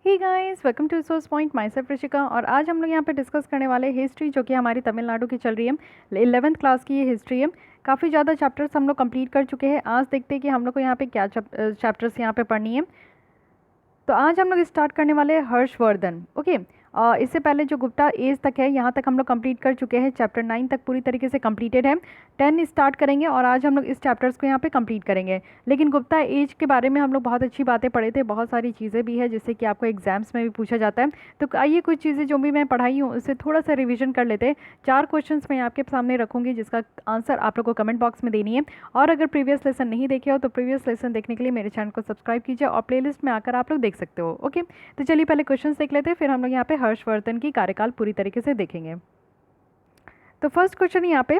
Hey guys, welcome to source point. My सेल्फ ऋषिका। और आज हम लोग यहाँ पे डिस्कस करने वाले हिस्ट्री, जो कि हमारी तमिलनाडु की चल रही है। 11th क्लास की ये हिस्ट्री है। काफ़ी ज़्यादा चैप्टर्स हम लोग कंप्लीट कर चुके हैं। आज देखते हैं कि हम लोग को यहाँ पे क्या चैप्टर्स यहाँ पे पढ़नी है। तो आज हम लोग स्टार्ट करने वाले हैं हर्षवर्धन। ओके। इससे पहले जो गुप्ता एज तक है, यहाँ तक हम लोग कंप्लीट कर चुके हैं। चैप्टर 9 तक पूरी तरीके से कंप्लीटेड है। 10 स्टार्ट करेंगे और आज हम लोग इस चैप्टर्स को यहाँ पे कंप्लीट करेंगे। लेकिन गुप्ता एज के बारे में हम लोग बहुत अच्छी बातें पढ़े थे। बहुत सारी चीज़ें भी है जिससे कि आपको एग्जाम्स में भी पूछा जाता है। तो आइए कुछ चीज़ें जो भी मैं पढ़ाई हूँ उससे थोड़ा सा रिविजन कर लेते हैं। 4 क्वेश्चन मैं आपके सामने रखूँगी जिसका आंसर आप लोग को कमेंट बॉक्स में देनी है। और अगर प्रीवियस लेसन नहीं देखे हो तो प्रीवियस लेसन देखने के लिए मेरे चैनल को सब्सक्राइब कीजिए और प्लेलिस्ट में आकर आप लोग देख सकते हो। ओके, तो चलिए पहले क्वेश्चंस देख लेते हैं, फिर हम लोग यहाँ पे हर्षवर्धन की कार्यकाल पूरी तरीके से देखेंगे। तो फर्स्ट क्वेश्चन यहाँ पे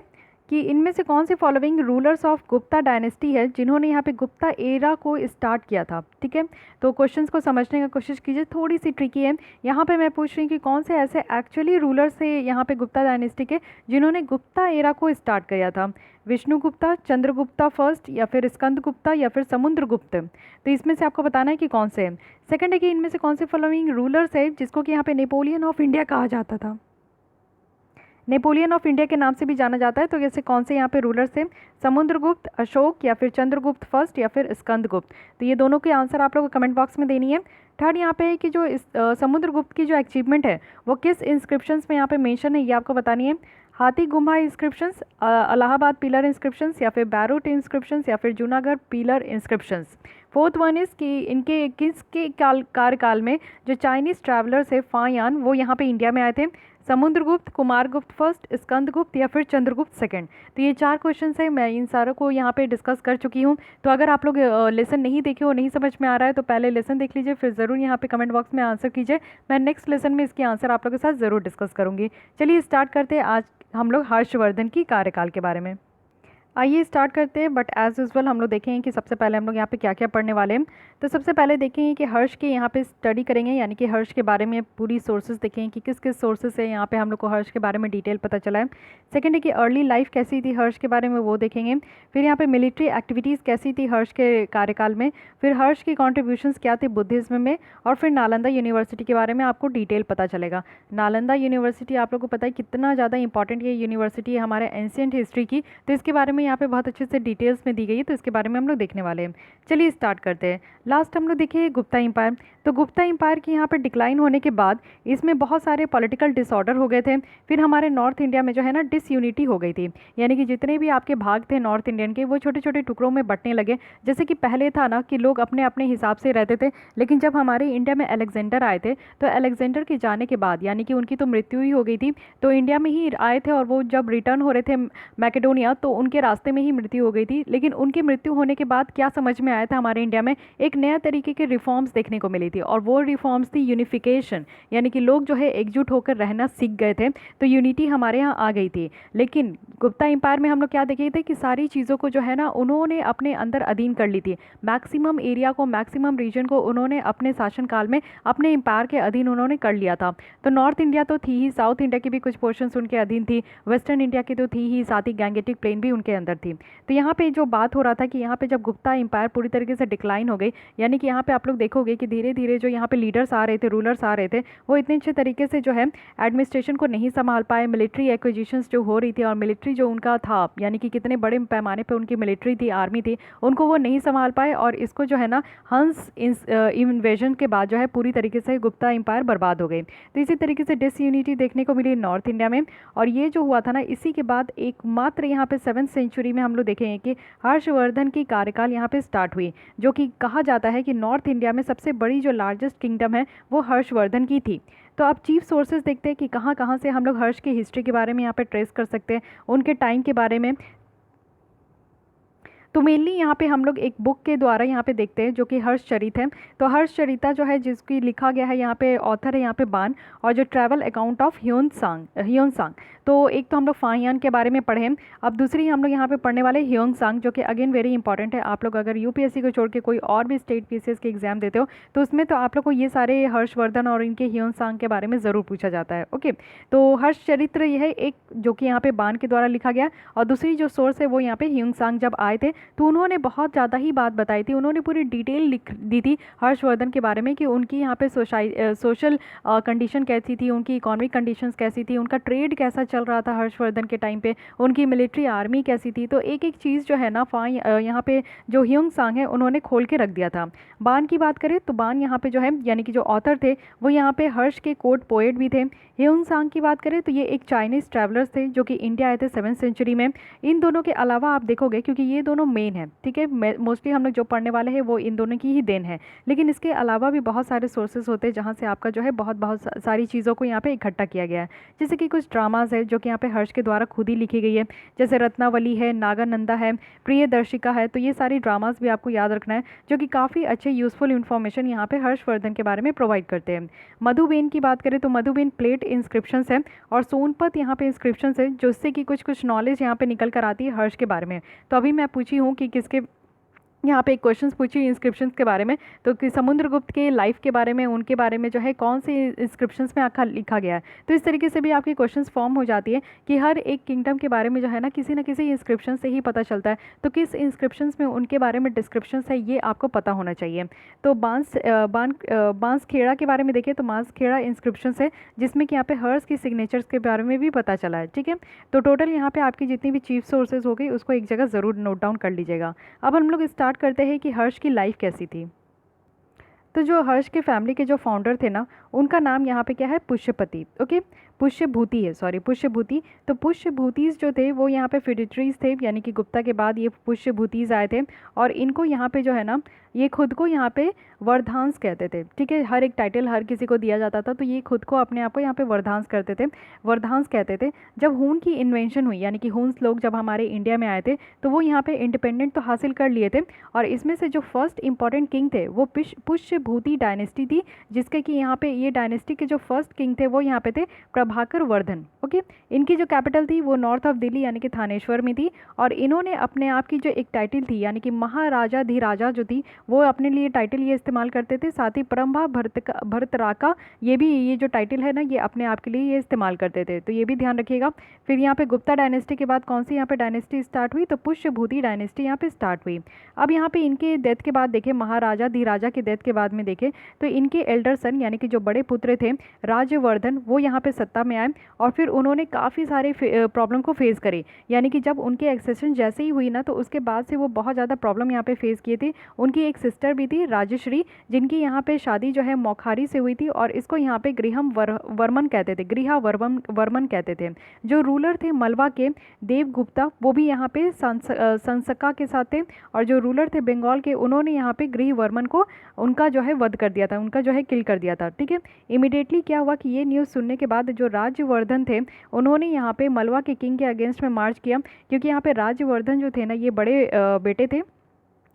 कि इनमें से कौन से following rulers of Gupta dynasty है जिन्होंने यहाँ पे गुप्ता एरा को स्टार्ट किया था। ठीक है, तो क्वेश्चंस को समझने का कोशिश कीजिए, थोड़ी सी ट्रिकी है। यहाँ पे मैं पूछ रही हूँ कि कौन से ऐसे एक्चुअली रूलर्स थे यहाँ पे गुप्ता डायनेस्टी के जिन्होंने गुप्ता एरा को स्टार्ट किया था। विष्णु गुप्ता, चंद्रगुप्ता फर्स्ट, या फिर स्कंद गुप्ता, या फिर समुद्र गुप्त। तो इसमें से आपको बताना है कि कौन से हैं। सेकंड है कि इनमें से कौन से फॉलोइंग रूलर्स है जिसको कि यहाँ पे नेपोलियन ऑफ इंडिया कहा जाता था। नेपोलियन ऑफ इंडिया के नाम से भी जाना जाता है। तो जैसे कौन से यहाँ पे रूलर्स थे, समुद्रगुप्त, अशोक, या फिर चंद्रगुप्त फर्स्ट, या फिर स्कंदगुप्त। तो ये दोनों के आंसर आप लोगों को कमेंट बॉक्स में देनी है। थर्ड यहाँ पे है कि जो समुद्रगुप्त की जो अचीवमेंट है वो किस इंस्क्रिप्शंस में यहाँ पे मेंशन है, ये आपको बतानी है। हाथी गुम्बा इंस्क्रिप्शंस, इलाहाबाद पिलर इंस्क्रिप्शंस, या फिर बैरूट इंस्क्रिप्शंस, या फिर Junagadh pillar inscriptions. Fourth one is कि इनके किसके कार्यकाल में जो चाइनीज़ ट्रैवलर्स है फायान वो यहाँ पे इंडिया में आए थे। समुद्रगुप्त, कुमारगुप्त फर्स्ट, स्कंदगुप्त, या फिर चंद्रगुप्त सेकंड। तो ये 4 क्वेश्चन है, मैं इन सारों को यहाँ पे डिस्कस कर चुकी हूँ। तो अगर आप लोग लेसन नहीं देखे हो, नहीं समझ में आ रहा है, तो पहले लेसन देख लीजिए, फिर ज़रूर यहाँ पे कमेंट बॉक्स में आंसर कीजिए। मैं नेक्स्ट लेसन में इसके आंसर आप लोगों के साथ ज़रूर डिस्कस करूँगी। चलिए स्टार्ट करते हैं आज हम लोग हर्षवर्धन की कार्यकाल के बारे में। आइए स्टार्ट करते हैं। बट एज़ यूजुअल हम लोग देखेंगे कि सबसे पहले हम लोग यहाँ पे क्या क्या पढ़ने वाले हैं। तो सबसे पहले देखेंगे कि हर्ष के यहाँ पे स्टडी करेंगे, यानी कि हर्ष के बारे में पूरी सोर्सेज देखेंगे कि किस किस सोर्सेज से यहाँ पे हम लोग को हर्ष के बारे में डिटेल पता चला है। सेकंड है कि अर्ली लाइफ कैसी थी हर्ष के बारे में, वो देखेंगे। फिर यहाँ पे मिलिट्री एक्टिविटीज़ कैसी थी हर्ष के कार्यकाल में। फिर हर्ष की कॉन्ट्रीब्यूशंस क्या थे बुद्धिज़्म में। और फिर नालंदा यूनिवर्सिटी के बारे में आपको डिटेल पता चलेगा। नालंदा यूनिवर्सिटी आप लोग को पता है कितना ज़्यादा इंपॉर्टेंट ये यूनिवर्सिटी है हमारे एंशियंट हिस्ट्री की। तो इसके बारे में यहाँ पे बहुत अच्छे से डिटेल्स में दी गई है, तो इसके बारे में हम लोग देखने वाले हैं। चलिए स्टार्ट करते हैं। लास्ट हम लोग देखिए गुप्ता इंपायर। तो गुप्ता इंपायर की यहाँ पर डिक्लाइन होने के बाद इसमें बहुत सारे पॉलिटिकल डिसऑर्डर हो गए थे। फिर हमारे नॉर्थ इंडिया में जो है ना डिसयूनिटी हो गई थी, यानी कि जितने भी आपके भाग थे नॉर्थ इंडियन के वो छोटे छोटे टुकड़ों में बंटने लगे। जैसे कि पहले था ना कि लोग अपने अपने हिसाब से रहते थे, लेकिन जब हमारे इंडिया में अलेक्जेंडर आए थे तो अलेक्जेंडर के जाने के बाद, यानी कि उनकी तो मृत्यु ही हो गई थी, तो इंडिया में ही आए थे और वो जब रिटर्न हो रहे थे मैकेडोनिया तो उनके रास्ते में ही मृत्यु हो गई थी। लेकिन उनकी मृत्यु होने के बाद क्या समझ में आया था हमारे इंडिया में, एक नया तरीके के रिफॉर्म्स देखने को मिली थी, और वो रिफॉर्म्स थी यूनिफिकेशन, यानी कि लोग जो है एकजुट होकर रहना सीख गए थे, तो यूनिटी हमारे यहाँ आ गई थी। लेकिन गुप्ता इंपायर में हम लोग क्या देखे थे कि सारी चीज़ों को जो है ना उन्होंने अपने अंदर अधीन कर ली थी। मैक्सिमम एरिया को, मैक्सिमम रीजन को उन्होंने अपने शासनकाल में अपने एम्पायर के अधीन उन्होंने कर लिया था। तो नॉर्थ इंडिया तो थी ही, साउथ इंडिया की भी कुछ पोर्शंस उनके अधीन थी, वेस्टर्न इंडिया की तो थी ही, साथ ही गैंगेटिक प्लेन भी उनके अंदर थी। तो यहाँ पे जो बात हो रहा था कि यहाँ पे जब गुप्ता एम्पायर पूरी तरीके से डिक्लाइन हो गई, यानी कि यहाँ पे आप लोग देखोगे कि धीरे धीरे जो यहाँ पे लीडर्स आ रहे थे, रूलर्स आ रहे थे, वो इतने अच्छे तरीके से जो है एडमिनिस्ट्रेशन को नहीं संभाल पाए। मिलिट्री एक्विजिशंस जो हो रही थी और मिलिट्री जो उनका था, यानी कि कितने बड़े पैमाने पे उनकी मिलिट्री थी, आर्मी थी, उनको वो नहीं संभाल पाए, और इसको जो है ना हंस इन्वेजन के बाद जो है पूरी तरीके से गुप्ता एम्पायर बर्बाद हो गई। तो इसी तरीके से डिसयूनिटी देखने को मिली नॉर्थ इंडिया में। और ये जो हुआ था ना, इसी के बाद एकमात्र यहाँ पे 7th सेंचुरी में हम लोग देखेंगे कि हर्षवर्धन की कार्यकाल यहाँ पे स्टार्ट हुई, जो कि कहा जाता है कि नॉर्थ इंडिया में सबसे बड़ी जो लार्जेस्ट किंगडम है वो हर्षवर्धन की थी। तो अब चीफ सोर्सेज देखते हैं कि कहाँ कहाँ से हम लोग हर्ष की हिस्ट्री के बारे में यहाँ पे ट्रेस कर सकते हैं, उनके टाइम के बारे में। तो मेनली यहाँ पे हम लोग एक बुक के द्वारा यहाँ पे देखते हैं जो कि हर्षचरित है। तो हर्षचरिता जो है जिसकी लिखा गया है, यहाँ पे ऑथर है यहाँ पे बान, और जो ट्रैवल अकाउंट ऑफ ह्योनसांग। तो एक तो हम लोग फाहियान के बारे में पढ़े, अब दूसरी हम लोग यहाँ पे पढ़ने वाले ह्योनसांग, जो कि अगेन वेरी इंपॉर्टेंट है। आप लोग अगर यूपीएससी को छोड़ के कोई और भी स्टेट पीसीएस के एग्जाम देते हो तो उसमें तो आप लोग को ये सारे हर्षवर्धन और इनके ह्योनसांग के बारे में ज़रूर पूछा जाता है। ओके, तो हर्षचरित्र ये है एक जो कि यहाँ पे बान के द्वारा लिखा गया, और दूसरी जो सोर्स है वो यहाँ पे ह्योनसांग जब आए थे तो उन्होंने बहुत ज़्यादा ही बात बताई थी, उन्होंने पूरी डिटेल लिख दी थी हर्षवर्धन के बारे में कि उनकी यहाँ पे सोशल कंडीशन कैसी थी, उनकी इकोनॉमिक कंडीशंस कैसी थी, उनका ट्रेड कैसा चल रहा था हर्षवर्धन के टाइम पे, उनकी मिलिट्री आर्मी कैसी थी। तो एक एक चीज़ जो है ना यहाँ पे जो ह्यूंग सांग है उन्होंने खोल के रख दिया था। बान की बात करें तो बान यहाँ पे जो है यानी कि जो ऑथर थे वो यहाँ पे हर्ष के कोर्ट पोएट भी थे। ह्यूंग सांग की बात करें तो ये एक चाइनीज़ ट्रैवलर्स थे जो कि इंडिया आए थे 7th सेंचुरी में। इन दोनों के अलावा आप देखोगे क्योंकि ये दोनों मेन है, ठीक है, मोस्टली हम लोग जो पढ़ने वाले हैं वो इन दोनों की ही देन है, लेकिन इसके अलावा भी बहुत सारे सोर्सेज होते हैं जहाँ से आपका जो है बहुत बहुत सारी चीज़ों को यहाँ पे इकट्ठा किया गया है। जैसे कि कुछ ड्रामाज है जो कि यहाँ पे हर्ष के द्वारा खुद ही लिखी गई है, जैसे रत्नावली है, नागानंदा है, प्रियदर्शिका है। तो ये सारी ड्रामाज भी आपको याद रखना है जो कि काफ़ी अच्छे यूज़फुल इन्फॉर्मेशन यहाँ पे हर्षवर्धन के बारे में प्रोवाइड करते हैं। मधुबेन की बात करें तो मधुबेन प्लेट इंस्क्रिप्शंस है और सोनपत यहाँ पे इंस्क्रिप्शंस है जिससे कि कुछ कुछ नॉलेज यहाँ पे निकल कर आती है हर्ष के बारे में। तो अभी मैं पूछी हूँ कि किसके यहाँ पे एक क्वेश्चन पूछी इंस्क्रिप्शंस के बारे में, तो कि समुद्रगुप्त के लाइफ के बारे में, उनके बारे में जो है कौन से इंस्क्रिप्शंस में आखा लिखा गया है। तो इस तरीके से भी आपकी क्वेश्चंस फॉर्म हो जाती है कि हर एक किंगडम के बारे में जो है ना किसी न किसी इंस्क्रिप्शन से ही पता चलता है, तो किस इंस्क्रिप्शंस में उनके बारे में डिस्क्रिप्शंस है ये आपको पता होना चाहिए। तो बांसखेड़ा के बारे में देखिए तो बांसखेड़ा इंस्क्रिप्शंस है जिसमें कि यहाँ पे हर्ष की सिग्नेचर्स के बारे में भी पता चला है, ठीक है। तो टोटल यहाँ पे आपकी जितनी भी चीफ सोर्सेज हो गई उसको एक जगह ज़रूर नोट डाउन कर लीजिएगा। अब हम लोग स्टार्ट करते हैं कि हर्ष की लाइफ कैसी थी। तो जो हर्ष के फैमिली के जो फाउंडर थे ना उनका नाम यहाँ पे क्या है, पुष्यपति, ओके, पुष्यभूति है, सॉरी पुष्यभूति। तो पुष्यभूतिज जो थे वो यहाँ पे फिडिट्रीज थे, यानी कि गुप्ता के बाद ये पुष्यभूतिज आए थे और इनको यहाँ पे जो है ना ये खुद को यहाँ पे वर्धांस कहते थे, ठीक है। हर एक टाइटल हर किसी को दिया जाता था तो ये खुद को अपने आप को यहाँ पे वर्धांस करते थे, वर्धांस कहते थे। जब हून की इन्वेंशन हुई यानी कि हून्स लोग जब हमारे इंडिया में आए थे तो वो यहाँ पे इंडिपेंडेंट तो हासिल कर लिए थे और इसमें से जो फर्स्ट इंपॉर्टेंट किंग थे वो पुष्यभूति डायनेस्टी थी, जिसके कि यहाँ पे ये डायनेस्टी के जो फर्स्ट किंग थे वो यहाँ पे थे प्रभाकर वर्धन, ओके। इनकी जो कैपिटल थी वो नॉर्थ ऑफ दिल्ली यानी कि थानेश्वर में थी और इन्होंने अपने आप की जो एक टाइटल थी यानी कि महाराजा धीराजा जो थी वो अपने लिए टाइटल ये इस्तेमाल करते थे। साथ ही परम्भा भरतराका ये भी ये जो टाइटल है ना ये अपने आप के लिए ये इस्तेमाल करते थे, तो ये भी ध्यान रखिएगा। फिर यहाँ पे गुप्ता डायनेस्टी के बाद कौन सी यहाँ पे डायनेस्टी स्टार्ट हुई, तो पुष्यभूति डायनेस्टी यहाँ पे स्टार्ट हुई। अब यहाँ पे इनके डेथ के बाद देखें, महाराजा धीराजा के डेथ के बाद में देखें तो इनके एल्डर सन यानी कि जो बड़े पुत्र थे राजवर्धन वो यहाँ पे सत्ता में आए और फिर उन्होंने काफ़ी सारे प्रॉब्लम को फेस करे, यानी कि जब उनके एक्सेशन जैसे ही हुई ना तो उसके बाद से वो बहुत ज़्यादा प्रॉब्लम यहाँ पे फेस किए थे। उनकी एक सिस्टर भी थी राजश्री जिनकी यहाँ पे शादी जो है मौखारी से हुई थी और इसको यहाँ पे गृहम वर्मन कहते थे, गृहा वर्मन कहते थे। जो रूलर थे मलवा के देवगुप्ता वो भी यहाँ पे संसका के साथ थे और जो रूलर थे बंगाल के उन्होंने यहाँ पे गृह वर्मन को उनका जो है वध कर दिया था, उनका जो है किल कर दिया था, ठीक है। इमीडिएटली क्या हुआ कि ये न्यूज़ सुनने के बाद जो राजवर्धन थे उन्होंने यहाँ पे मलवा के किंग के अगेंस्ट में मार्च किया, क्योंकि यहाँ पे राजवर्धन जो थे ना ये बड़े बेटे थे।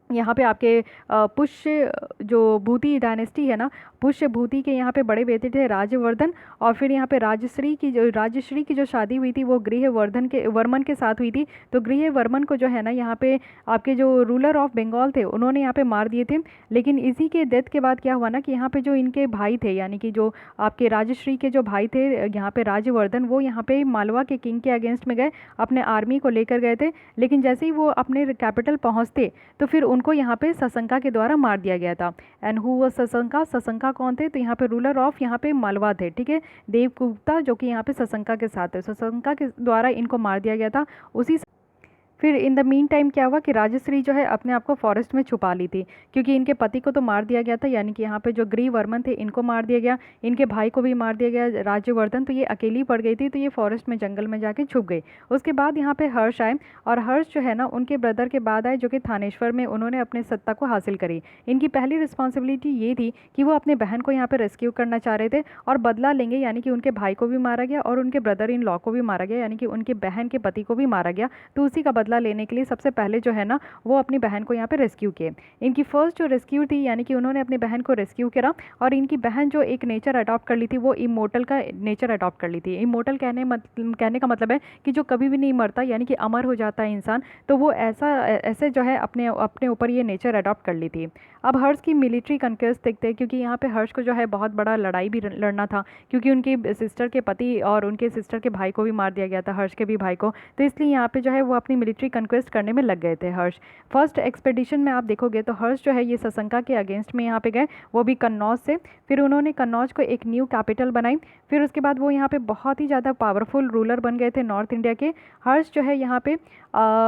यहाँ पे आपके पुष्य जो भूति डायनेस्टी है ना पुष्यभूति के यहाँ पे बड़े बेटे थे राजवर्धन और फिर यहाँ पे राजश्री की जो शादी हुई थी वो वर्मन के साथ हुई थी। तो गृह वर्मन को जो है ना यहाँ पे आपके जो रूलर ऑफ बंगाल थे उन्होंने यहाँ पे मार दिए थे। लेकिन इसी के डेथ के बाद क्या हुआ ना कि यहाँ पे जो इनके भाई थे यानी कि जो आपके राजश्री के जो भाई थे यहाँ पे राजवर्धन वो यहाँ पे मालवा के किंग के अगेंस्ट में गए, अपने आर्मी को लेकर गए थे। लेकिन जैसे ही वो अपने कैपिटल पहुँचते तो फिर उनको यहाँ पे सशंका के द्वारा मार दिया गया था। एंड हु वाज सशंका कौन थे, तो यहाँ पे रूलर ऑफ यहाँ पे मालवा थे, ठीक है, देवगुप्ता जो कि यहाँ पे सशंका के साथ है। सशंका के द्वारा इनको मार दिया गया था। उसी फिर इन द मीन टाइम क्या हुआ कि राजश्री जो है अपने आप को फॉरेस्ट में छुपा ली थी, क्योंकि इनके पति को तो मार दिया गया था, यानी कि यहाँ पे जो गृह वर्मन थे इनको मार दिया गया, इनके भाई को भी मार दिया गया राज्यवर्धन, तो ये अकेली पड़ गई थी, तो ये फॉरेस्ट में जंगल में जाके छुप गई। उसके बाद यहाँ पे हर्ष आए और हर्ष जो है ना उनके ब्रदर के बाद आए जो कि थानेश्वर में उन्होंने अपने सत्ता को हासिल करी। इनकी पहली रिस्पॉन्सिबिलिटी ये थी कि वो अपने बहन को यहाँ पे रेस्क्यू करना चाह रहे थे और बदला लेंगे, यानी कि उनके भाई को भी मारा गया और उनके ब्रदर इन लॉ को भी मारा गया, यानी कि उनके बहन के पति को भी मारा गया। तो उसी का बदला लेने के लिए सबसे पहले जो है ना वो अपनी बहन को यहाँ पे रेस्क्यू किए। इनकी फर्स्ट जो रेस्क्यू थी यानी कि उन्होंने अपनी बहन को रेस्क्यू करा और इनकी बहन जो एक नेचर अडॉप्ट कर ली थी वो इमोर्टल का नेचर अडॉप्ट कर ली थी। इमोर्टल कहने का मतलब है कि जो कभी भी नहीं मरता, यानी कि अमर हो जाता है इंसान, तो वो ऐसे जो है अपने ऊपर ये नेचर अडॉप्ट कर ली थी। अब हर्ष की मिलिट्री कन्क्वेस्ट देखते हैं, क्योंकि यहाँ पे हर्ष को जो है बहुत बड़ा लड़ाई भी लड़ना था, क्योंकि उनकी सिस्टर के पति और उनके सिस्टर के भाई को भी मार दिया गया था, हर्ष के भी भाई को, तो इसलिए यहाँ पे जो है वो अपनी मिलिट्री मिलिट्री कंक्वेस्ट करने में लग गए थे हर्ष। फर्स्ट एक्सपेडिशन में आप देखोगे तो हर्ष जो है ये सशंका के अगेंस्ट में यहाँ पे गए, वो भी कन्नौज से। फिर उन्होंने कन्नौज को एक न्यू कैपिटल बनाई। फिर उसके बाद वो यहाँ पे बहुत ही ज़्यादा पावरफुल रूलर बन गए थे नॉर्थ इंडिया के। हर्ष जो है यहाँ पे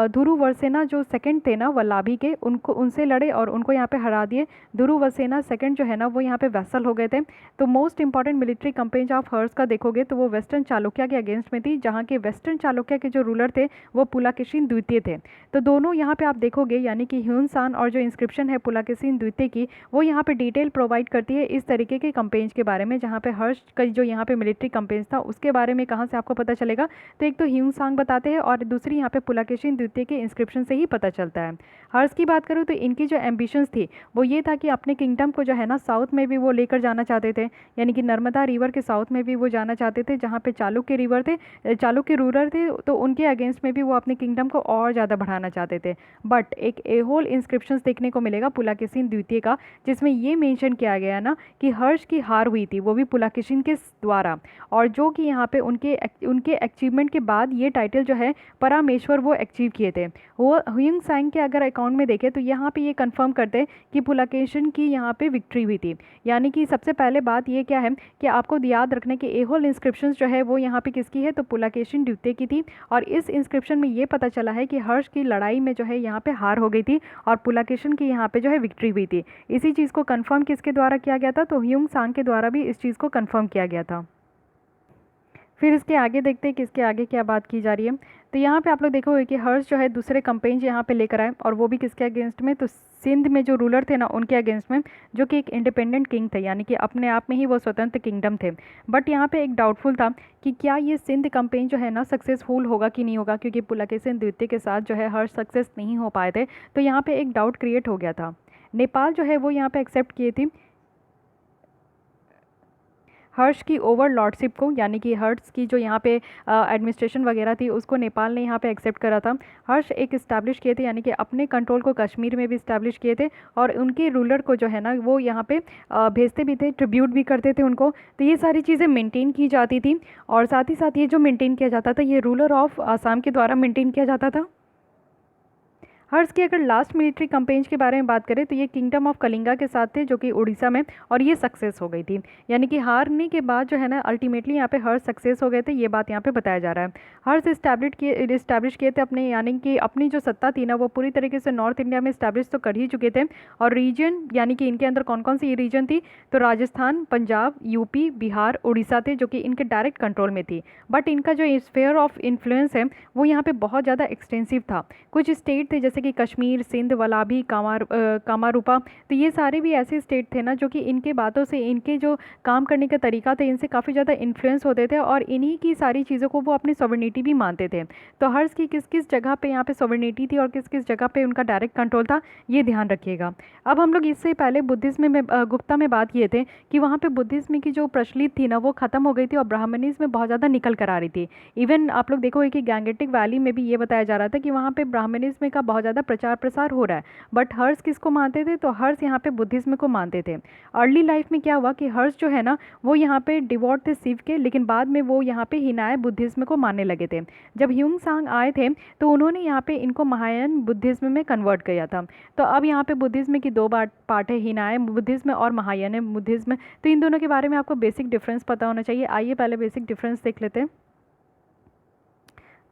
धुरुवरसेना जो सेकंड थे ना वल्लाभी के, उनसे लड़े और उनको यहाँ पे हरा दिए। धुरुवरसेना सेकंड जो है ना वो यहाँ पे वैसल हो गए थे। तो most important military campaign of Harsha का देखोगे तो वो वेस्टर्न चालुक्य के अगेंस्ट में थी, जहाँ के वेस्टर्न चालुक्य के जो रूलर थे वो पुलकेशिन द्वितीय थे। तो दोनों यहाँ पे आप देखोगे यानी कि ह्यून सान और जो इंस्क्रिप्शन है पुलकेशिन द्वितीय की, वो यहाँ पे डिटेल प्रोवाइड करती है इस तरीके के कंपेन्स के बारे में, जहाँ पे हर्ष का जो यहाँ पे मिलिट्री कंपेन्स था उसके बारे में कहाँ से आपको पता चलेगा, तो एक तो ह्यून सांग बताते हैं और दूसरी यहाँ पे पुलकेशिन द्वितीय के इंस्क्रिप्शन से ही पता चलता है। हर्ष की बात करूँ तो इनकी जो एम्बिशंस थी वो ये था कि अपने किंगडम को जो है ना साउथ में भी वो लेकर जाना चाहते थे, यानी कि नर्मदा रिवर के साउथ में भी वो जाना चाहते थे, जहाँ पे चालुक्य रिवर थे, चालुक्य रूलर थे, तो उनके अगेंस्ट में भी वो अपने किंगडम को और ज़्यादा बढ़ाना चाहते थे। बट एक एहोल इंस्क्रिप्शंस देखने को मिलेगा पुलकेशिन द्वितीय का, जिसमें ये मेंशन किया गया ना कि हर्ष की हार हुई थी वो भी पुलकेशिन के द्वारा, और जो कि यहाँ पे उनके अचीवमेंट के बाद ये टाइटल जो है परामेश्वर वो अचीव किए थे। वो ह्यून सांग के अगर अकाउंट में देखें तो यहाँ पे ये कंफर्म करते कि पुलकेशिन की यहाँ पे विक्ट्री हुई थी। यानी कि सबसे पहले बात ये क्या है कि आपको याद रखने के एहोल इंस्क्रिप्शंस जो है वो यहाँ पे किसकी है, तो पुलकेशिन द्वितीय की थी। और इस इंस्क्रिप्शन में ये पता चला है कि हर्ष की लड़ाई में जो है यहाँ पे हार हो गई थी और पुलकेशिन की यहाँ पे जो है विक्ट्री हुई थी। इसी चीज़ को कंफर्म किसके द्वारा किया गया था, तो ह्यून सांग के द्वारा भी इस चीज़ को कंफर्म किया गया था। फिर इसके आगे देखते हैं कि इसके आगे क्या बात की जा रही है। तो यहाँ पे आप लोग देखोगे कि हर्ष जो है दूसरे कंपेन्स यहाँ पे लेकर आए, और वो भी किसके अगेंस्ट में, तो सिंध में जो रूलर थे ना उनके अगेंस्ट में, जो कि एक इंडिपेंडेंट किंग थे, यानी कि अपने आप में ही वो स्वतंत्र किंगडम थे। बट यहाँ पे एक डाउटफुल था कि क्या ये सिंध कंपेन जो है ना सक्सेसफुल होगा कि नहीं होगा, क्योंकि पुलकेशिन द्वितीय के साथ जो है हर्ष सक्सेस नहीं हो पाए थे। तो यहाँ पे एक डाउट क्रिएट हो गया था। नेपाल जो है वो यहाँ पे एक्सेप्ट किए थी हर्ष की ओवर लॉर्डशिप को, यानी कि हर्ष की जो यहाँ पे एडमिनिस्ट्रेशन वगैरह थी उसको नेपाल ने यहाँ पे एक्सेप्ट करा था। हर्ष एक इस्टेब्लिश किए थे, यानी कि अपने कंट्रोल को कश्मीर में भी इस्टेब्लिश किए थे, और उनके रूलर को जो है ना वो यहाँ पे भेजते भी थे, ट्रिब्यूट भी करते थे उनको। तो ये सारी चीज़ें मेनटेन की जाती थी, और साथ ही साथ ये जो मेनटेन किया जाता था ये रूलर ऑफ आसाम के द्वारा मेनटेन किया जाता था। हर्ष की अगर लास्ट मिलिट्री कंपेन्स के बारे में बात करें तो ये किंगडम ऑफ कलिंगा के साथ थे, जो कि उड़ीसा में, और ये सक्सेस हो गई थी। यानी कि हारने के बाद जो है ना अल्टीमेटली यहाँ पे हर्ष सक्सेस हो गए थे, ये बात यहाँ पे बताया जा रहा है। हर्ष इस्टेब्लिश किए थे अपने, यानी कि अपनी जो सत्ता थी ना वो पूरी तरीके से नॉर्थ इंडिया में इस्टेब्लिश तो कर ही चुके थे। और रीजन, यानी कि इनके अंदर कौन कौन सी रीजन थी, तो राजस्थान, पंजाब, यूपी, बिहार, उड़ीसा थे, जो कि इनके डायरेक्ट कंट्रोल में थी। बट इनका जो स्फेयर ऑफ इन्फ्लुएंस है वो यहाँ पे बहुत ज़्यादा एक्सटेंसिव था। कुछ स्टेट थे जैसे कि कश्मीर, सिंध, वल्लाभी, कामारूपा, तो ये सारे भी ऐसे स्टेट थे ना जो कि इनके बातों से, इनके जो काम करने का तरीका था, इनसे काफ़ी ज़्यादा इन्फ्लुएंस होते थे, और इन्हीं की सारी चीज़ों को वो अपनी सॉवरेनिटी भी मानते थे। तो हर्ष की किस किस जगह पे यहाँ पे सॉवरेनिटी थी और किस किस जगह पे उनका डायरेक्ट कंट्रोल था, ये ध्यान रखिएगा। अब हम लोग इससे पहले बुद्धिज्म में गुप्ता में बात किए थे कि वहाँ पे बुद्धिज्म की जो प्रचलित थी ना वो ख़त्म हो गई थी और ब्राह्मणिज्म में बहुत ज़्यादा निकल कर आ रही थी। इवन आप लोग देखोगे कि गैंगेटिक वैली में भी ये बताया जा रहा था कि वहाँ पे ब्राह्मणिज्म का बहुत ज़्यादा प्रचार प्रसार हो रहा है। बट हर्ष किसको मानते थे, तो हर्ष यहाँ पे बुद्धिज्म को मानते थे। अर्ली लाइफ में क्या हुआ कि हर्ष जो है ना वो यहाँ पे डिवोट थे शिव के, लेकिन बाद में वो यहाँ पे हिनाय बुद्धिज्म को मानने लगे थे। जब ह्यून सांग आए थे तो उन्होंने यहाँ पे इनको महायान बुद्धिज्म में कन्वर्ट किया था। तो अब यहाँ पे बुद्धिज्म की दो पार्ट है, हिनाय बुद्धिज्म और महायान बुद्धिज्म। तो इन दोनों के बारे में आपको बेसिक डिफरेंस पता होना चाहिए। आइए पहले बेसिक डिफरेंस देख लेते हैं।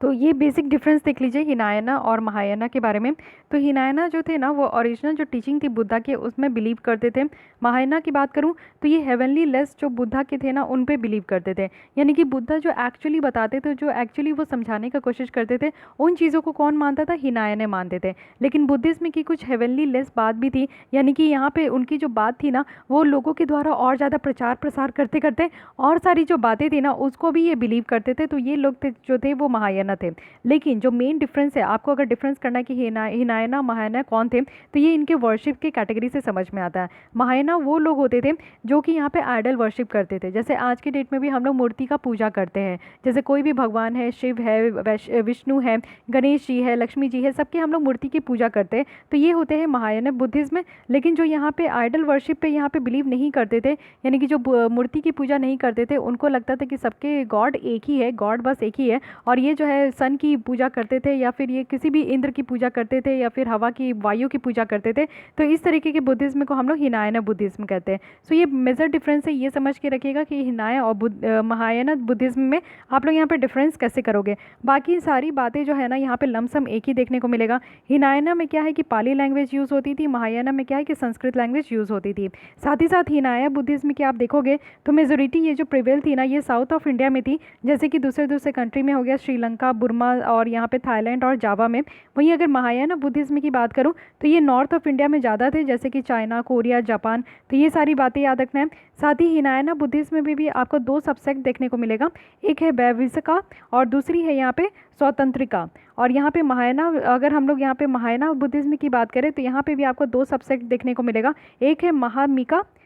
तो ये बेसिक डिफरेंस देख लीजिए हिनायना और महायाना के बारे में। तो हिनायना जो थे ना वो ओरिजिनल जो टीचिंग थी बुद्धा के उसमें बिलीव करते थे। महायाना की बात करूँ तो ये हेवनली लेस जो बुद्धा के थे ना उन पे बिलीव करते थे, यानी कि बुद्धा जो एक्चुअली बताते थे, जो एक्चुअली वो समझाने का कोशिश करते थे, उन चीज़ों को कौन मानता था, हिनायने मानते थे। लेकिन बुद्धिज्म की कुछ हेवनली लेस बात भी थी, यानी कि यहाँ पे उनकी जो बात थी ना वो लोगों के द्वारा और ज़्यादा प्रचार प्रसार करते करते और सारी जो बातें थी ना उसको भी ये बिलीव करते थे। तो ये लोग थे जो थे वो महायाना थे। लेकिन जो मेन डिफरेंस है, आपको अगर डिफरेंस करना है कि हिनायना महायाना कौन थे, तो ये इनके वर्शिप के कैटेगरी से समझ में आता है। महायाना वो लोग होते थे जो कि यहाँ पे आइडल वर्शिप करते थे। जैसे आज के डेट में भी हम लोग मूर्ति का पूजा करते हैं, जैसे कोई भी भगवान है, शिव है, विष्णु है, गणेश जी है, लक्ष्मी जी है, सबके हम लोग मूर्ति की पूजा करते हैं। तो ये होते हैं महायाना बुद्धिज्म में। लेकिन जो यहाँ पे आइडल वर्शिप पे यहाँ पे बिलीव नहीं करते थे, यानी कि जो मूर्ति की पूजा नहीं करते थे, उनको लगता था कि सबके गॉड एक ही है, गॉड बस एक ही है, और ये जो है है सन की पूजा करते थे, या फिर ये किसी भी इंद्र की पूजा करते थे, या फिर हवा की वायु की पूजा करते थे। तो इस तरीके के बुद्धिज्म को हम लोग हिनायना बुद्धिज्म कहते हैं। सो ये मेजर डिफरेंस है, ये समझ के रखिएगा कि हिनाया और महायाना बुद्धिज्म में आप लोग यहाँ पे डिफरेंस कैसे करोगे। बाकी सारी बातें जो है ना यहाँ पे लमसम एक ही देखने को मिलेगा। हिनायना में क्या है कि पाली लैंग्वेज यूज़ होती थी, महायाना में क्या है कि संस्कृत लैंग्वेज यूज़ होती थी। साथ ही साथ हिनाया बुद्धिज्म की आप देखोगे तो मेजोरिटी ये जो प्रिवेल थी ना, ये साउथ ऑफ इंडिया में थी, जैसे कि दूसरे दूसरे कंट्री में हो गया, श्रीलंका, बुर्मा और यहाँ पे थाईलैंड और जावा में। वहीं अगर महायाना बुद्धिज्म की बात करूँ तो ये नॉर्थ ऑफ इंडिया में ज़्यादा थे, जैसे कि चाइना, कोरिया, जापान। तो ये सारी बातें याद रखना है। साथ ही हिनायना बुद्धिज्म में भी आपको दो सबसेक्ट देखने को मिलेगा, एक है वैविसिका और दूसरी है यहाँ पे स्वतंत्रिका। और यहाँ पे महायाना, अगर हम लोग यहाँ पे महायाना बुद्धिज्म की बात करें तो यहाँ पे भी आपको दो सबसेक्ट देखने को मिलेगा, एक है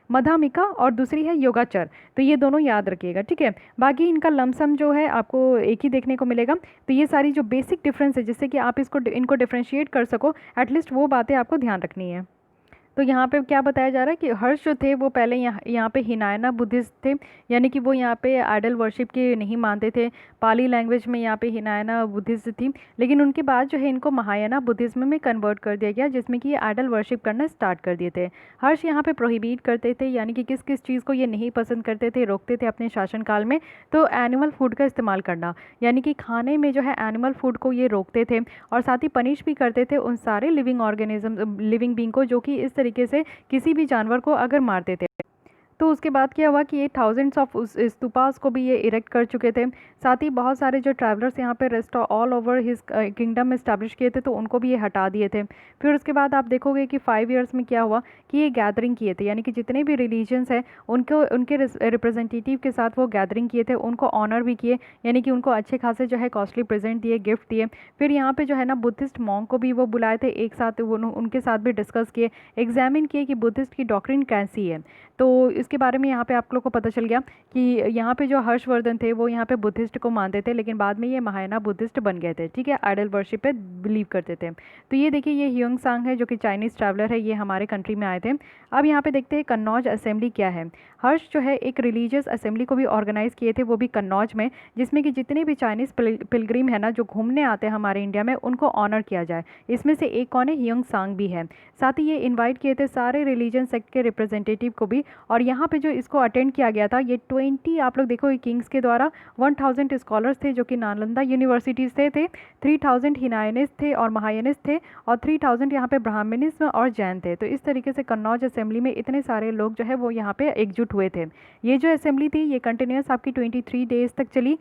मधामिका और दूसरी है योगाचर। तो ये दोनों याद रखिएगा, ठीक है। बाकी इनका लमसम जो है आपको एक ही देखने को मिलेगा। तो ये सारी जो बेसिक डिफरेंस है जिससे कि आप इनको डिफ्रेंशिएट कर सको, एटलीस्ट वो बातें आपको ध्यान रखनी है। तो यहाँ पे क्या बताया जा रहा है कि हर्ष जो थे वो पहले यहाँ पे हिनायना बुद्धिस्ट थे, यानी कि वो यहाँ पे आइडल वर्शिप के नहीं मानते थे। पाली लैंग्वेज में यहाँ पे हिनायना बुद्धिस्ट थी, लेकिन उनके बाद जो है इनको महायाना बुद्धिज्म में कन्वर्ट कर दिया गया, जिसमें कि ये आइडल वर्शिप करना स्टार्ट कर दिए थे। हर्ष यहाँ पे प्रोहिबिट करते थे, यानी कि किस किस चीज़ को ये नहीं पसंद करते थे, रोकते थे अपने शासनकाल में। तो एनिमल फूड का इस्तेमाल करना, यानी कि खाने में जो है एनिमल फूड को ये रोकते थे, और साथ ही पनिश भी करते थे उन सारे लिविंग बींग को जो कि इस तरीके से किसी भी जानवर को अगर मारते थे। तो उसके बाद क्या हुआ कि ये थाउजेंड्स ऑफ स्तूपास को भी ये इरेक्ट कर चुके थे। साथ ही बहुत सारे जो ट्रैवलर्स यहाँ पे rest all over his kingdom establish किए थे, तो उनको भी ये हटा दिए थे। फिर उसके बाद आप देखोगे कि 5 ईयर्स में क्या हुआ कि ये गैदरिंग किए थे, यानी कि जितने भी रिलीजन्स हैं उनके रिप्रेजेंटेटिव के साथ वो गैदरिंग किए थे, उनको ऑनर भी किए, यानी कि उनको अच्छे खासे जो है कॉस्टली प्रेजेंट दिए, गिफ्ट दिए। फिर यहाँ पे जो है ना बुद्धिस्ट मॉन्क को भी वो बुलाए थे एक साथ, उनके साथ भी डिस्कस किए, एग्जामिन किए कि बुद्धिस्ट की डॉक्ट्रिन कैसी है। तो इसके बारे में यहाँ पे आप लोग को पता चल गया कि यहाँ पे जो हर्षवर्धन थे वो यहाँ पे बुद्धिस्ट को मानते थे, लेकिन बाद में ये महायाना बुद्धिस्ट बन गए थे, ठीक है, आइडल वर्शिप पे बिलीव करते थे। तो ये देखिए ये ह्यूंग सांग है जो कि चाइनीज़ ट्रैवलर है, ये हमारे कंट्री में आए थे। अब यहाँ पे देखते हैं कन्नौज असेंबली क्या है। हर्ष जो है एक रिलीजियस असेंबली को भी ऑर्गेनाइज किए थे, वो भी कन्नौज में, जिसमें कि जितने भी चाइनीज़ पिलग्रिम है ना जो घूमने आते हैं हमारे इंडिया में, उनको ऑनर किया जाए। इसमें से एक कौन है, ह्यूंग सांग भी है। साथ ही ये इन्वाइट किए थे सारे रिलीजन सेक्ट के रिप्रेजेंटेटिव को भी, और यहाँ पे जो इसको अटेंड किया गया था ये 20 आप लोग देखो किंग्स के द्वारा 1000 स्कॉलर्स थे जो कि नालंदा यूनिवर्सिटीज़ से थे, 3000 हिनायनिस्ट थे और महायानिस्ट थे, और 3000 यहाँ पे ब्राह्मणिज्म और जैन थे। तो इस तरीके से कन्नौज असेंबली में इतने सारे लोग जो है वो यहाँ पे एकजुट हुए थे। ये जो असेंबली थी ये कंटिन्यूस आपकी 23 डेज तक चली।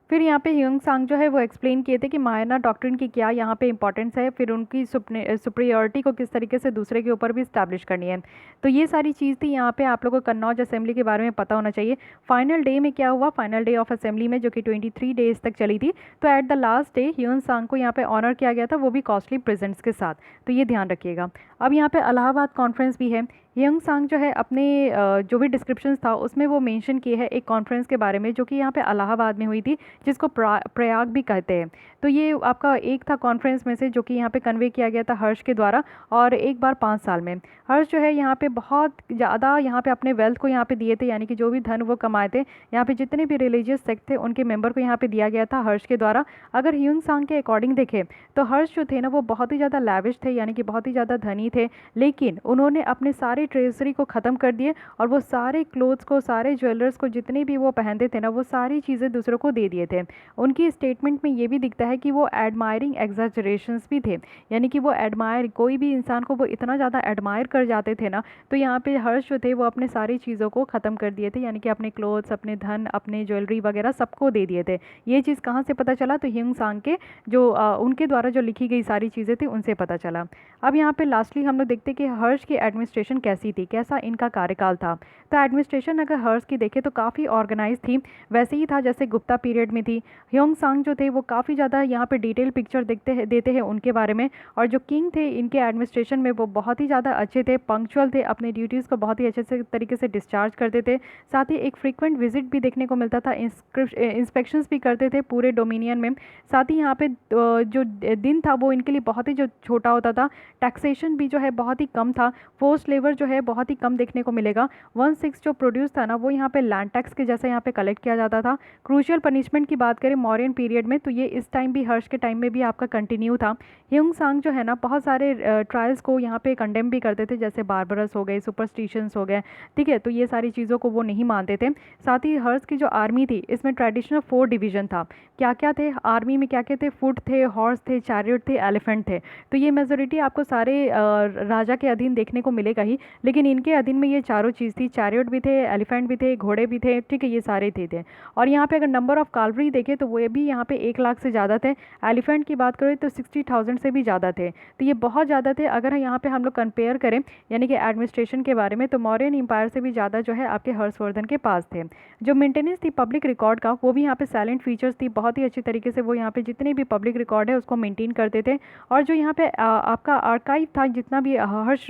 फिर यहाँ पे ह्यूंग सांग जो है वो एक्सप्लेन किए थे कि महायाना डॉक्ट्रिन की क्या यहाँ पे इंपॉर्टेंस है, फिर उनकी सुपीरियरिटी को किस तरीके से दूसरे के ऊपर भी इस्टेब्लिश करनी है। तो ये सारी चीज़ थी, यहाँ पे आप लोगों को कन्नौज असेंबली के बारे में पता होना चाहिए। फाइनल डे में क्या हुआ, फाइनल डे ऑफ असेंबली में जो कि 23 डेज तक चली थी, तो एट द लास्ट डे ह्यूंग सांग को यहाँ पे ऑनर किया गया था, वो भी कॉस्टली प्रेजेंट्स के साथ। तो ये ध्यान रखिएगा। अब यहाँ पे इलाहाबाद कॉन्फ्रेंस भी है। ह्यूंग सांग जो है अपने जो भी डिस्क्रिप्शन था उसमें वो मेंशन किए है एक कॉन्फ्रेंस के बारे में जो कि यहाँ पे इलाहाबाद में हुई थी, जिसको प्रयाग भी कहते हैं। तो ये आपका एक था कॉन्फ्रेंस में से जो कि यहाँ पे कन्वे किया गया था हर्ष के द्वारा, और एक बार 5 साल में। हर्ष जो है यहाँ पे बहुत ज़्यादा यहाँ पे अपने वेल्थ को यहाँ पे दिए थे, यानी कि जो भी धन वो कमाए थे, यहाँ पे जितने भी रिलीजियस सेक्ट थे उनके मेंबर को यहाँ पे दिया गया था हर्ष के द्वारा। अगर ह्यूंग सांग के अकॉर्डिंग देखें तो हर्ष जो थे ना वो बहुत ही ज़्यादा लैविश थे, यानी कि बहुत ही ज़्यादा धनी थे, लेकिन उन्होंने अपने सारे ट्रेजरी को ख़त्म कर दिए, और वो सारे क्लोथ्स को, सारे ज्वेलर्स को, जितने भी वो पहनते थे ना, वो सारी चीज़ें दूसरों को दे दिए थे। उनकी स्टेटमेंट में ये भी दिखता है कि वो एडमायरिंग एग्जैजरेशंस भी थे, यानी कि वो एडमायर, कोई भी इंसान को वो इतना ज़्यादा एडमायर कर जाते थे ना। तो यहाँ पे हर्ष जो थे वो अपने सारी चीज़ों को ख़त्म कर दिए थे, यानी कि अपने क्लोथ्स, अपने धन, अपने ज्वेलरी वगैरह सबको दे दिए थे। ये चीज़ कहाँ से पता चला, तो ह्यूंग सांग के जो उनके द्वारा जो लिखी गई सारी चीज़ें थी उनसे पता चला। अब यहाँ पे लास्टली हम लोग देखते कि हर्ष की एडमिनिस्ट्रेशन कैसी थी, कैसा इनका कार्यकाल था। तो एडमिनिस्ट्रेशन अगर हर्ष की देखें तो काफ़ी ऑर्गेनाइज थी, वैसे ही था जैसे गुप्ता पीरियड में थी। ह्यूंग सांग जो थे वो काफ़ी ज़्यादा यहाँ पे डिटेल पिक्चर देते हैं उनके बारे में, और जो किंग थे इनके एडमिनिस्ट्रेशन में वो बहुत ही ज़्यादा अच्छे थे, पंक्चुअल थे, अपने ड्यूटीज़ को बहुत ही अच्छे से तरीके से डिस्चार्ज करते थे। साथ ही एक फ्रीक्वेंट विजिट भी देखने को मिलता था, इंस्पेक्शंस भी करते थे पूरे डोमिनियन में। साथ ही यहाँ पे जो दिन था वो इनके लिए बहुत ही जो छोटा होता था, टैक्सेशन भी जो है बहुत ही कम था, फोर्स लेबर जो है बहुत ही कम देखने को मिलेगा। 1/6 जो प्रोड्यूस था ना वो यहाँ पे लैंड टैक्स के जैसा यहाँ पे कलेक्ट किया जाता था। क्रूशियल पनिशमेंट की बात करें मौर्यन पीरियड में तो ये इस टाइम भी, हर्ष के टाइम में भी आपका कंटिन्यू था। ह्यूंग सांग जो है ना बहुत सारे ट्रायल्स को यहाँ पे कंडेम भी करते थे, जैसे बारबरस हो गए, सुपरस्टिशंस हो गए, ठीक है, तो ये सारी चीज़ों को वो नहीं मानते थे। साथ ही हर्ष की जो आर्मी थी इसमें ट्रेडिशनल 4 डिवीजन था। क्या क्या थे आर्मी में, क्या क्या थे, फुट थे, हॉर्स थे, चैरियट थे, एलिफेंट थे। तो ये मेजोरिटी आपको सारे राजा के अधीन देखने को मिलेगा ही, लेकिन इनके अधीन में ये चारों चीज़ थी, चैरियट भी थे, एलिफेंट भी थे, घोड़े भी थे, ठीक है, ये सारे थे। और यहाँ पे अगर नंबर ऑफ कालवरी देखें तो वो भी यहाँ पे 1 लाख से ज़्यादा थे। एलिफेंट की बात करें तो 60,000 से भी ज़्यादा थे। तो ये बहुत ज़्यादा थे। अगर यहाँ पे हम लोग कंपेयर करें यानी कि एडमिनिस्ट्रेशन के बारे में, तो मौर्यन एम्पायर से भी ज़्यादा जो है आपके हर्षवर्धन के पास थे। जो मेंटेनेंस थी पब्लिक रिकॉर्ड का वो भी यहाँ पे साइलेंट फीचर्स थी, बहुत ही अच्छी तरीके से वो यहाँ पे जितने भी पब्लिक रिकॉर्ड है उसको मेंटेन करते थे। और जो यहाँ पे आपका आर्काइव था जितना भी हर्ष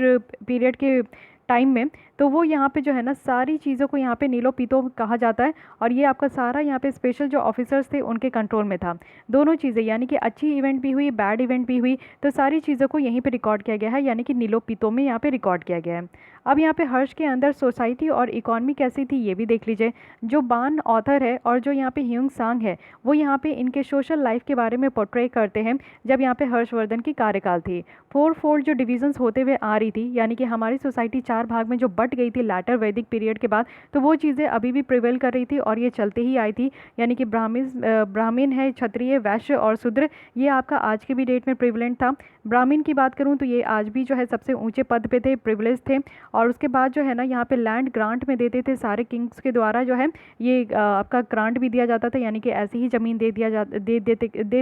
पीरियड के टाइम में, तो वो यहाँ पे जो है ना सारी चीज़ों को यहाँ पे नीलो पीतो कहा जाता है। और ये आपका सारा यहाँ पे स्पेशल जो ऑफिसर्स थे उनके कंट्रोल में था। दोनों चीज़ें यानी कि अच्छी इवेंट भी हुई, बैड इवेंट भी हुई, तो सारी चीज़ों को यहीं पे रिकॉर्ड किया गया है, यानी कि नीलो पीतो में यहाँ पे रिकॉर्ड किया गया है। अब यहाँ पे हर्ष के अंदर सोसाइटी और इकॉनमी कैसी थी ये भी देख लीजिए। जो बान ऑथर है और जो यहाँ पे ह्यूंग सांग है वो यहाँ पे इनके सोशल लाइफ के बारे में पोर्ट्रे करते हैं जब यहाँ पे हर्षवर्धन की कार्यकाल थी। 4 जो डिविजन्स होते हुए आ रही थी, यानी कि हमारी सोसाइटी 4 भाग में जो बट गई थी लैटर वैदिक पीरियड के बाद, तो वो चीज़ें अभी भी प्रिवेल कर रही थी और ये चलते ही आई थी। यानी कि ब्राह्मण है, क्षत्रिय, वैश्य और शूद्र, ये आपका आज के भी डेट में प्रिवलेंट था। ब्राह्मण की बात करूं तो ये आज भी जो है सबसे ऊंचे पद पे थे, प्रिविलेज थे। और उसके बाद जो है ना यहाँ पे लैंड ग्रांट में देते थे, सारे किंग्स के द्वारा जो है ये आपका ग्रांट भी दिया जाता था, यानी कि ऐसी ही ज़मीन दे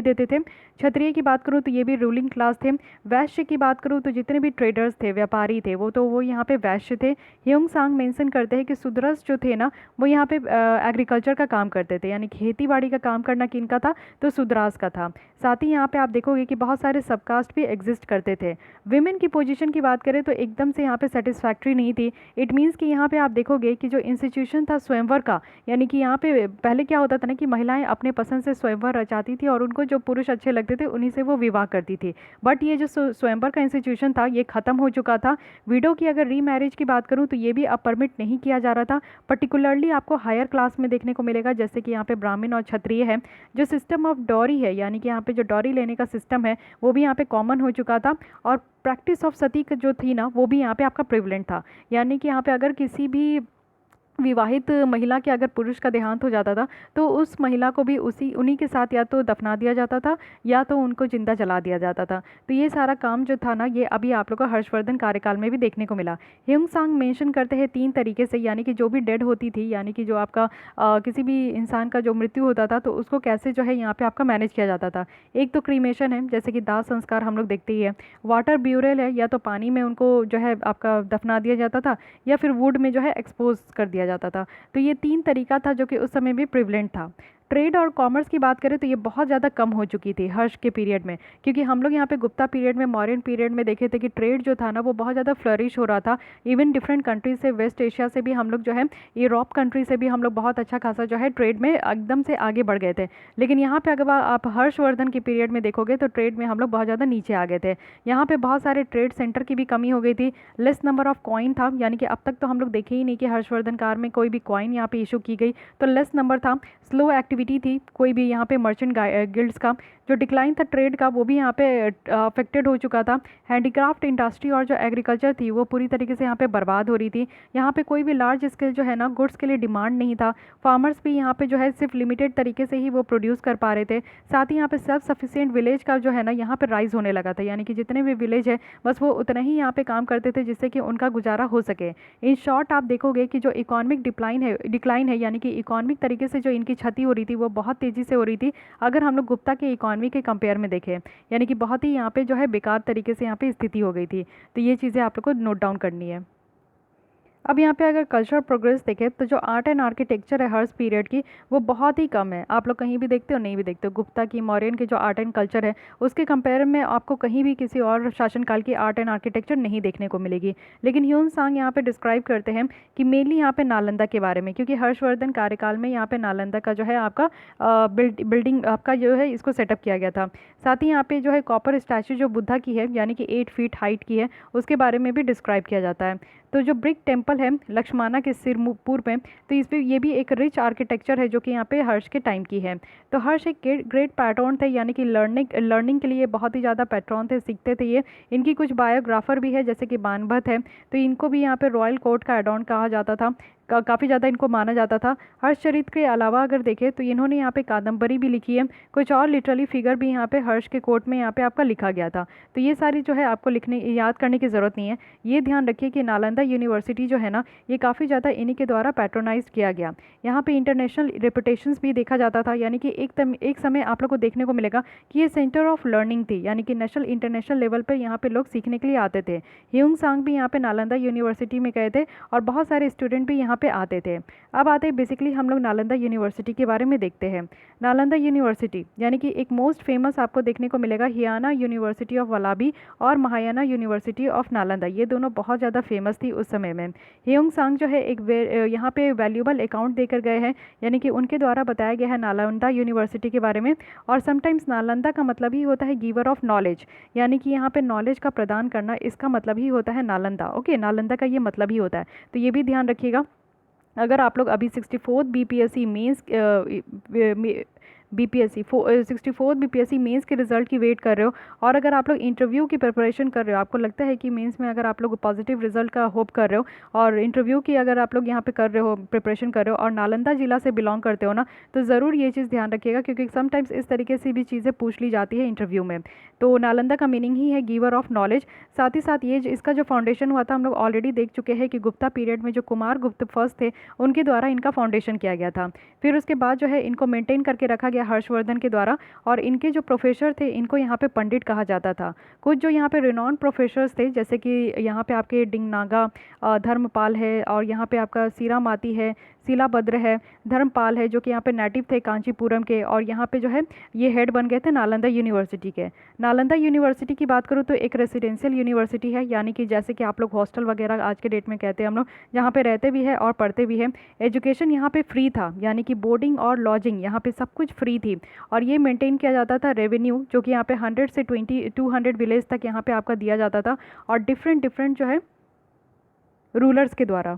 देते थे। क्षत्रिय की बात करूँ तो ये भी रूलिंग क्लास थे। वैश्य की बात करूँ तो जितने भी ट्रेडर्स थे, व्यापारी थे, वो यहाँ पे वैश्य थे। ह्यूंग सांग मेंशन करते हैं कि शूद्रस जो थे ना वो यहाँ पे एग्रीकल्चर का काम करते थे, यानी खेती बाड़ी का काम करना किनका था, तो शूद्रास का था। साथ ही यहाँ पे आप देखोगे कि बहुत सारे सबकास्ट भी एग्जिस्ट करते थे। विमेन की पोजीशन की बात करें तो एकदम से यहाँ पे सेटिस्फैक्ट्री नहीं थी। इट मीन्स कि यहाँ पे आप देखोगे कि जो इंस्टीट्यूशन था स्वयंवर का, यानी कि यहाँ पे पहले क्या होता था ना कि महिलाएं अपने पसंद से स्वयंवर रचाती थी और उनको जो पुरुष अच्छे लगते थे उन्हीं से वो विवाह करती थी। बट ये जो स्वयंवर का इंस्टीट्यूशन था ये खत्म हो चुका था। विडो की अगर रीमैरिज की बात करूँ तो ये भी अब परमिट नहीं किया जा रहा था। पर्टिकुलरली आपको हायर क्लास में देखने को मिलेगा, जैसे कि यहाँ पे ब्राह्मण और क्षत्रिय है। जो सिस्टम ऑफ डॉरी है, यानी कि यहाँ पे जो डॉरी लेने का सिस्टम है वो भी यहाँ पे कॉमन हो चुका था। और प्रैक्टिस ऑफ सती जो थी ना वो भी यहाँ पे आपका प्रिवलेंट था, यानी कि यहाँ पे अगर किसी भी विवाहित महिला के अगर पुरुष का देहांत हो जाता था तो उस महिला को भी उन्हीं के साथ या तो दफना दिया जाता था या तो उनको जिंदा जला दिया जाता था। तो ये सारा काम जो था ना ये अभी आप लोग को हर्षवर्धन कार्यकाल में भी देखने को मिला। ह्यूंग सांग मेंशन करते हैं 3 तरीके से, यानी कि जो भी डेड होती थी, यानी कि जो आपका किसी भी इंसान का जो मृत्यु होता था तो उसको कैसे जो है यहाँ पे आपका मैनेज किया जाता था। एक तो क्रीमेशन है, जैसे कि दाह संस्कार हम लोग देखते ही है। वाटर ब्यूरल है, या तो पानी में उनको जो है आपका दफना दिया जाता था या फिर वुड में जो है एक्सपोज कर दिया जाता था। तो ये 3 तरीका था जो कि उस समय भी प्रिवलेंट था। ट्रेड और कॉमर्स की बात करें तो ये बहुत ज़्यादा कम हो चुकी थी हर्ष के पीरियड में, क्योंकि हम लोग यहाँ पे गुप्ता पीरियड में, मौर्यन पीरियड में देखे थे कि ट्रेड जो था ना वो बहुत ज़्यादा फ्लरिश हो रहा था। इवन डिफरेंट कंट्रीज से, वेस्ट एशिया से भी हम लोग जो है, यूरोप कंट्री से भी हम लोग बहुत अच्छा खासा जो है ट्रेड में एकदम से आगे बढ़ गए थे। लेकिन यहाँ पे अगर आप हर्षवर्धन की पीरियड में देखोगे तो ट्रेड में हम लोग बहुत ज़्यादा नीचे आ गए थे। यहाँ पे बहुत सारे ट्रेड सेंटर की भी कमी हो गई थी। लेस नंबर ऑफ कॉइन था, यानी कि अब तक तो हम लोग देखे ही नहीं कि हर्षवर्धन काल में कोई भी कॉइन यहाँ पे इशू की गई, तो लेस नंबर था। स्लो एक्टिविटी थी, कोई भी यहाँ पे मर्चेंट गिल्ड्स का जो डिक्लाइन था ट्रेड का वो भी यहाँ पे अफेक्टेड हो चुका था। हैंडीक्राफ्ट इंडस्ट्री और जो एग्रीकल्चर थी वो पूरी तरीके से यहाँ पे बर्बाद हो रही थी। यहाँ पे कोई भी लार्ज स्केल जो है ना गुड्स के लिए डिमांड नहीं था। फार्मर्स भी यहाँ पे जो है सिर्फ लिमिटेड तरीके से ही वो प्रोड्यूस कर पा रहे थे। साथ ही यहाँ पे सेल्फ सफिशिएंट विलेज का जो है ना यहाँ पे राइज होने लगा था, यानी कि जितने भी विलेज है बस वो उतना ही यहाँ पे काम करते थे जिससे कि उनका गुजारा हो सके। इन शॉर्ट आप देखोगे कि जो इकोनॉमिक डिक्लाइन है, यानी कि इकोनॉमिक तरीके से जो इनकी क्षति हो रही थी वो बहुत तेज़ी से हो रही थी। अगर हम लोग गुप्ता के इकोनॉमी के कंपेयर में देखें, यानी कि बहुत ही यहाँ पे जो है बेकार तरीके से यहाँ पे स्थिति हो गई थी। तो ये चीज़ें आप लोग को नोट डाउन करनी है। अब यहाँ पे अगर कल्चरल प्रोग्रेस देखें तो जो आर्ट एंड आर्किटेक्चर है हर्ष पीरियड की वो बहुत ही कम है। आप लोग कहीं भी देखते हो नहीं भी देखते हो, गुप्ता की, मौर्यन की जो आर्ट एंड कल्चर है उसके कंपेयर में आपको कहीं भी किसी और शासनकाल की आर्ट एंड आर्किटेक्चर नहीं देखने को मिलेगी। लेकिन ह्यूंग सांग यहाँ पे डिस्क्राइब करते हैं कि मेनली यहाँ पे नालंदा के बारे में, क्योंकि हर्षवर्धन कार्यकाल में यहाँ पे नालंदा का जो है आपका बिल्डिंग आपका जो है इसको सेटअप किया गया था। साथ ही यहाँ पे जो है कॉपर स्टैचू जो बुद्धा की है, यानी कि 8 फीट हाइट की है, उसके बारे में भी डिस्क्राइब किया जाता है। तो जो ब्रिक टेम्पल है लक्ष्मणा के सिरपुर में, तो इस पर ये भी एक रिच आर्किटेक्चर है जो कि यहाँ पे हर्ष के टाइम की है। तो हर्ष एक ग्रेट पैट्रॉन थे, यानी कि लर्निंग के लिए बहुत ही ज़्यादा पैट्रॉन थे, सीखते थे ये। इनकी कुछ बायोग्राफर भी है जैसे कि बाणभट्ट है, तो इनको भी यहाँ पे रॉयल कोर्ट का एडॉन कहा जाता था, काफ़ी ज़्यादा इनको माना जाता था। हर्षचरित्र के अलावा अगर देखें तो इन्होंने यहाँ पे कादम्बरी भी लिखी है, कुछ और लिटरली फिगर भी यहाँ पे हर्ष के कोर्ट में यहाँ पे आपका लिखा गया था। तो ये सारी जो है आपको लिखने याद करने की ज़रूरत नहीं है। ये ध्यान रखिए कि नालंदा यूनिवर्सिटी जो है ना, ये काफ़ी ज़्यादा इन्हीं के द्वारा पैट्रोनाइज किया गया। यहाँ पे इंटरनेशनल रेपुटेशंस भी देखा जाता था, यानी कि एक समय आप लोग को देखने को मिलेगा कि ये सेंटर ऑफ लर्निंग थी, यानी कि नेशनल इंटरनेशनल लेवल पर यहाँ पे लोग सीखने के लिए आते थे। ह्यूंग सांग भी यहाँ पे नालंदा यूनिवर्सिटी में गए थे और बहुत सारे स्टूडेंट भी यहाँ पे आते थे। अब आते हैं बेसिकली हम लोग नालंदा यूनिवर्सिटी के बारे में देखते हैं। नालंदा यूनिवर्सिटी यानी कि एक मोस्ट फेमस आपको देखने को मिलेगा हियाना यूनिवर्सिटी ऑफ वलाबी और महायाना यूनिवर्सिटी ऑफ नालंदा, ये दोनों बहुत ज़्यादा फेमस थी उस समय में। ह्यूंग सांग जो है एक यहाँ पे वैल्यूबल अकाउंट देकर गए हैं, यानी कि उनके द्वारा बताया गया है नालंदा यूनिवर्सिटी के बारे में। और समटाइम्स नालंदा का मतलब ही होता है गिवर ऑफ नॉलेज, यानी कि यहाँ पे नॉलेज का प्रदान करना, इसका मतलब ही होता है नालंदा। ओके, नालंदा का ये मतलब ही होता है, तो ये भी ध्यान रखिएगा। अगर आप लोग अभी 64 BPSC mains BPSC 64 BPSC mains के रिजल्ट की वेट कर रहे हो, और अगर आप लोग इंटरव्यू की प्रिपरेशन कर रहे हो, आपको लगता है कि मेंस में अगर आप लोग पॉजिटिव रिजल्ट का होप कर रहे हो और इंटरव्यू की अगर आप लोग यहाँ पे कर रहे हो, प्रिपरेशन कर रहे हो और नालंदा जिला से बिलोंग करते हो ना, तो ज़रूर ये चीज़ ध्यान रखिएगा, क्योंकि समटाइम्स इस तरीके से भी चीज़ें पूछ ली जाती है इंटरव्यू में। तो नालंदा का मीनिंग ही है गिवर ऑफ नॉलेज। साथ ही साथ ये इसका जो फाउंडेशन हुआ था हम लोग ऑलरेडी देख चुके हैं कि गुप्ता पीरियड में जो कुमार गुप्त फर्स्ट थे उनके द्वारा इनका फाउंडेशन किया गया था। फिर उसके बाद जो है इनको मेंटेन करके रखा गया हर्षवर्धन के द्वारा, और इनके जो प्रोफेसर थे इनको यहाँ पे पंडित कहा जाता था। कुछ जो यहाँ पे रिनॉन प्रोफेसर्स थे जैसे कि यहाँ पे आपके डिंगनागा धर्मपाल है, और यहाँ पे आपका सीरामाती है, शिलाभद्र है, धर्मपाल है जो कि यहाँ पे नेटिव थे कांचीपुरम के, और यहाँ पे जो है ये हेड बन गए थे नालंदा यूनिवर्सिटी के। नालंदा यूनिवर्सिटी की बात करूँ तो एक रेसिडेंशियल यूनिवर्सिटी है, यानी कि जैसे कि आप लोग हॉस्टल वगैरह आज के डेट में कहते हैं हम लोग, जहाँ पे रहते भी है और पढ़ते भी हैं। एजुकेशन यहाँ पे फ्री था, यानी कि बोर्डिंग और लॉजिंग यहाँ पे सब कुछ फ्री थी, और ये मेंटेन किया जाता था रेवेन्यू जो कि यहाँ पे 100 से 200 विलेज तक यहाँ पे आपका दिया जाता था, और डिफरेंट जो है रूलर्स के द्वारा।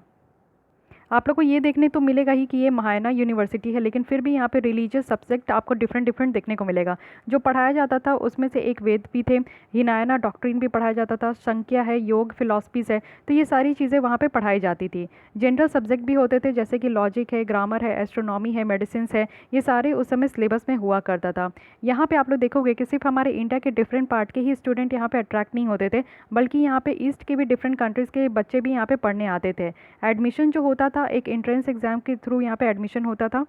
आप लोग को ये देखने तो मिलेगा ही कि ये महायाना यूनिवर्सिटी है, लेकिन फिर भी यहाँ पे रिलीजियस सब्जेक्ट आपको डिफरेंट देखने को मिलेगा। जो पढ़ाया जाता था उसमें से एक वेद भी थे, हिनायना डॉक्ट्रिन भी पढ़ाया जाता था, संख्या है, योग, फिलॉसफीज है, तो ये सारी चीज़ें वहाँ पे पढ़ाई जाती थी। जनरल सब्जेक्ट भी होते थे जैसे कि लॉजिक है, ग्रामर है, एस्ट्रोनॉमी है, मेडिसिन है, ये सारे उस समय सिलेबस में हुआ करता था। यहाँ पे आप लोग देखोगे कि सिर्फ हमारे इंडिया के डिफरेंट पार्ट के ही स्टूडेंट यहाँ पे अट्रैक्ट नहीं होते थे, बल्कि यहाँ पे ईस्ट के भी डिफरेंट कंट्रीज़ के बच्चे भी यहाँ पे पढ़ने आते थे। एडमिशन जो होता था एक एंट्रेंस एग्ज़ाम के थ्रू यहाँ पे एडमिशन होता था,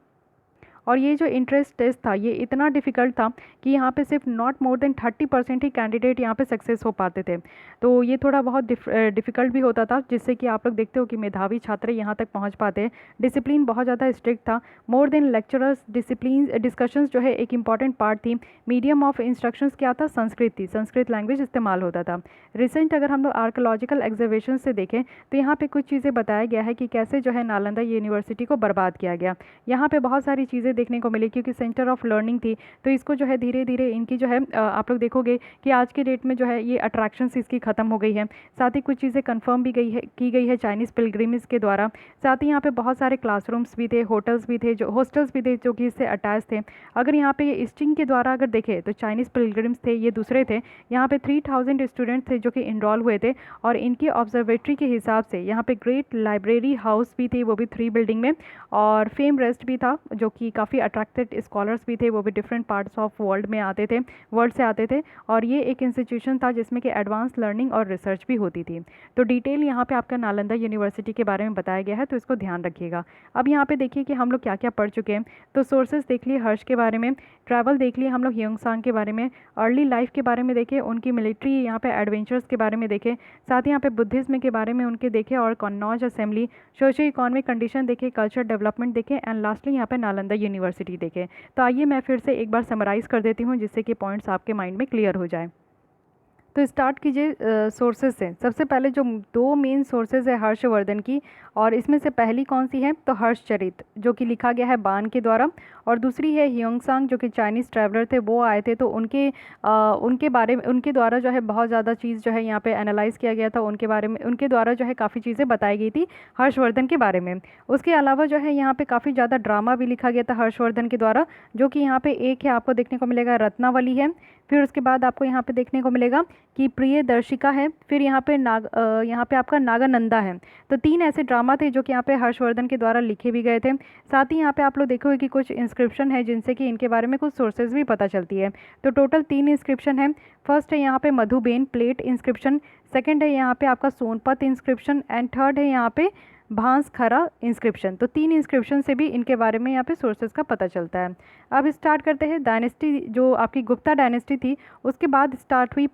और ये जो इंट्रेंस टेस्ट था ये इतना डिफ़िकल्ट था कि यहाँ पे सिर्फ not more than 30% he candidate यहाँ पे सक्सेस हो पाते थे। तो ये थोड़ा बहुत डिफ़िकल्ट भी होता था, जिससे कि आप लोग देखते हो कि मेधावी छात्र यहाँ तक पहुँच पाते हैं। डिसिप्लिन बहुत ज़्यादा स्ट्रिक्ट था, more than lecturers discipline discussions जो है एक इंपॉर्टेंट पार्ट थी। मीडियम ऑफ इंस्ट्रक्शंस क्या था, संस्कृत थी, संस्कृत लैंग्वेज इस्तेमाल होता था। रिसेंट अगर हम लोग आर्कोलॉजिकल एग्जीबिशन से देखें तो यहाँ पे कुछ चीज़ें बताया गया है कि कैसे जो है नालंदा यूनिवर्सिटी को बर्बाद किया गया। यहाँ पे बहुत सारी चीज़ें देखने को मिली, क्योंकि सेंटर ऑफ लर्निंग थी, तो इसको जो है धीरे धीरे इनकी जो है आप लोग देखोगे कि आज के डेट में जो है ये अट्रैक्शंस इसकी ख़त्म हो गई है। साथ ही कुछ चीज़ें कंफर्म भी की गई है चाइनीज़ पिलग्रिमेज के द्वारा। साथ ही यहाँ पे बहुत सारे क्लासरूम्स भी थे, होटल्स भी थे, जो हॉस्टल्स भी थे जो कि इससे अटैच थे। अगर यहाँ पे ईस्टिंग के द्वारा अगर देखें तो चाइनीज़ पिलग्रिम्स थे, ये दूसरे थे। यहाँ पे 3000 स्टूडेंट्स थे जो कि इनरोल हुए थे, और इनकी ऑब्जर्वेटरी के हिसाब से यहाँ पे ग्रेट लाइब्रेरी हाउस भी थी, वो भी 3 बिल्डिंग में, और फेम रेस्ट भी था जो कि काफ़ी अट्रैक्टेड स्कॉलर्स भी थे, वो भी डिफरेंट पार्ट्स ऑफ वर्ल्ड से आते थे। और ये एक इंस्टीट्यूशन था जिसमें कि एडवांस लर्निंग और रिसर्च भी होती थी। तो डिटेल यहाँ पे आपका नालंदा यूनिवर्सिटी के बारे में बताया गया है, तो इसको ध्यान रखिएगा। अब यहाँ पे देखिए कि हम लोग क्या क्या पढ़ चुके हैं। तो सोर्सेज देख लिए हर्ष के बारे में, ट्रैवल देख लिए हम लोग ह्यूंग सांग के बारे में, अर्ली लाइफ के बारे में देखे, उनकी मिलिट्री यहाँ पे एडवेंचर्स के बारे में देखे, साथ ही यहाँ पे बुद्धिज्म के बारे में उनके देखे, और Kannauj assembly, socio economic condition देखे, कल्चर डेवलपमेंट देखे, एंड लास्टली यहाँ पे नालंदा यूनिवर्सिटी देखे। तो आइए मैं फिर से एक बार समराइज़ कर देती हूँ जिससे कि पॉइंट्स आपके माइंड में क्लियर हो जाए। तो स्टार्ट कीजिए सोर्सेज से। सबसे पहले जो दो मेन सोर्सेज है हर्षवर्धन की, और इसमें से पहली कौन सी है तो हर्षचरित, जो कि लिखा गया है बान के द्वारा, और दूसरी है ह्योंगसांग, जो कि चाइनीज़ ट्रैवलर थे, वो आए थे, तो उनके बारे में, उनके द्वारा जो है बहुत ज़्यादा चीज़ जो है यहाँ पे एनालाइज किया गया था, उनके बारे में, उनके द्वारा जो है काफ़ी चीज़ें बताई गई थी हर्षवर्धन के बारे में। उसके अलावा जो है यहाँ पे काफ़ी ज़्यादा ड्रामा भी लिखा गया था हर्षवर्धन के द्वारा, जो कि यहाँ पे एक है आपको देखने को मिलेगा रत्नावली है, फिर उसके बाद आपको यहाँ पे देखने को मिलेगा कि प्रियदर्शिका है, फिर यहाँ पे आपका नागानंदा है। तो तीन ऐसे ड्रामा थे जो कि यहाँ पे हर्षवर्धन के द्वारा लिखे भी गए थे। साथ ही यहाँ पे आप लोग देखोगे कि कुछ इंस्क्रिप्शन है जिनसे कि इनके बारे में कुछ सोर्सेज भी पता चलती है। तो टोटल 3 इंस्क्रिप्शन है। फर्स्ट है यहाँ पे मधुबेन प्लेट इंस्क्रिप्शन, सेकंड है यहाँ पे आपका सोनपत इंस्क्रिप्शन, एंड थर्ड है यहाँ पे भांसखरा इंस्क्रिप्शन। तो 3 इंस्क्रिप्शन से भी इनके बारे में यहाँ पे सोर्सेज का पता चलता है। अब स्टार्ट करते हैं डायनेस्टी, जो आपकी गुप्ता डायनेस्टी थी उसके बाद स्टार्ट हुई